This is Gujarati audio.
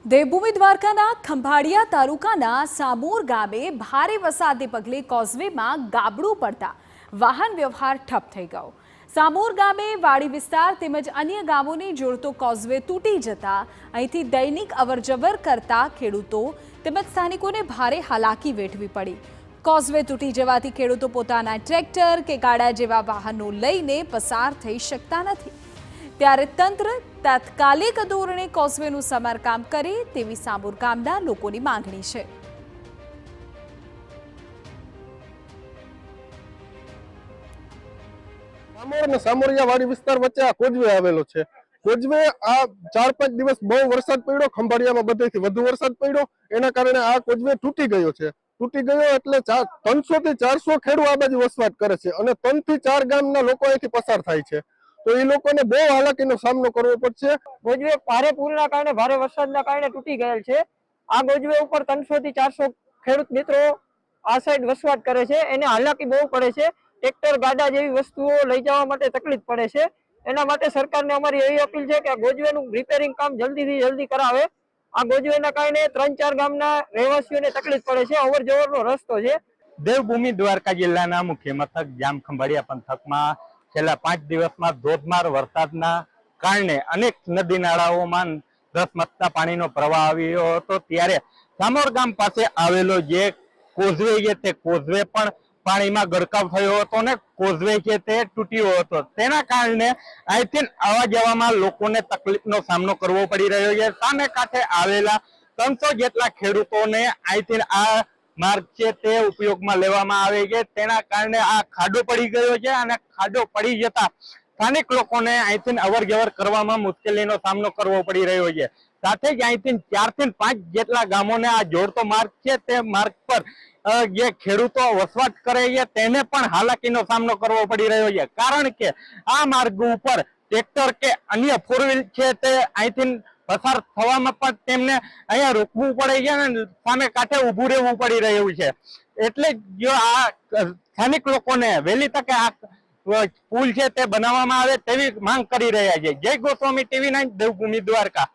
દેવભૂમિ દ્વારકાના ખંભાળિયા તાલુકાના સામૂર ગામે ભારે વરસાદને પગલે કોઝવેમાં ગાબડું પડતા વાહન વ્યવહાર ઠપ થઈ ગયો। સામૂર ગામે વાડી વિસ્તાર તેમજ અન્ય ગામોને જોડતો કોઝવે તૂટી જતા અહીંથી દૈનિક અવરજવર કરતા ખેડૂતો તેમજ સ્થાનિકોને ભારે હાલાકી વેઠવી પડી। કોઝવે તૂટી જવાથી ખેડૂતો પોતાના ટ્રેક્ટર કે ગાડા જેવા વાહનો લઈને પસાર થઈ શકતા નથી, ત્યારે તંત્ર તાત્કાલિક ધોરણે કોઝવેનું સમારકામ કરે તેવી સામૂર ગામના લોકોની માંગણી છે। સામોર અને સામોરિયાવાડી વિસ્તાર વચ્ચે આ કોઝવે આવેલો છે। કોઝવે આ 4-5 દિવસ બહુ વરસાદ પડ્યો, ખંભાળિયામાં બધેથી વધુ વરસાદ પડ્યો, એના કારણે આ કોઝવે તૂટી ગયો છે। તૂટી ગયો એટલે 300 થી 400 ખેડૂતો આ બાજુ વસવાટ કરે છે અને 3 થી 4 ગામના લોકો અહીંથી પસાર થાય છે, તો એ લોકોને બહુ હાલાકીનો સામનો કરવો પડશે। કોઝવે ભારે પૂરના કારણે ભારે વરસાદના કારણે તૂટી ગયેલ છે। આ કોઝવે ઉપર 300 થી 400 ખેડૂત મિત્રો આ સાઈડ વસવાટ કરે છે, એને હાલાકી બહુ પડે છે। ટ્રેક્ટર ગાડા જેવી વસ્તુઓ લઈ જવા માટે તકલીફ પડે છે। એના માટે સરકારને અમારી એવી અપીલ છે કે આ કોઝવેનું રિપેરિંગ કામ જલ્દીથી જલ્દી કરાવે। આ કોઝવેના કારણે 3-4 ગામના રહેવાસીઓને તકલીફ પડે છે, અવર જવરનો રસ્તો છે। દેવભૂમિ દ્વારકા જિલ્લાના મુખ્ય મથક જામ ખંભાળિયા પંથકમાં છેલ્લા 5 દિવસમાં ધોધમાર વરસાદના કારણે અનેક નદી નાળાઓમાં ધસમસતા પાણીનો પ્રવાહ આવ્યો હતો, ત્યારે સામોર ગામ પાસે આવેલો જે કોઝવે છે તે કોઝવે પણ પાણીમાં ગરકાવ થયો હતો અને કોઝવે છે તે તૂટ્યો હતો। તેના કારણે અહીંથી આવવા જવામાં લોકોને તકલીફનો સામનો કરવો પડી રહ્યો છે। સામે કાંઠે આવેલા 300 જેટલા ખેડૂતોને અહીંથી આ માર્ગ છે તે ઉપયોગમાં લેવામાં આવે છે, તેના કારણે આ ખાડો પડી ગયો છે અને ખાડો પડી જતા સ્થાનિક લોકોને અહીંથી અવર જવર કરવામાં મુશ્કેલીનો સામનો કરવો પડી રહ્યો છે। સાથે જ અહીંથી 4 થી 5 જેટલા ગામોને આ જોડતો માર્ગ છે તે માર્ગ પર જે ખેડૂતો વસવાટ કરે છે તેને પણ હાલાકીનો સામનો કરવો પડી રહ્યો છે, કારણ કે આ માર્ગ ઉપર ટ્રેક્ટર કે અન્ય 4 વ્હીલ છે તે અહીંથી પસાર થવામાં પણ તેમને અહીંયા રોકવું પડે છે અને સામે કાંઠે ઊભું રહેવું પડી રહ્યું છે। એટલે જો આ સ્થાનિક લોકોને વહેલી તકે આ પુલ છે તે બનાવવામાં આવે તેવી માંગ કરી રહ્યા છે। જય ગોસ્વામી, TV9, દેવભૂમિ દ્વારકા।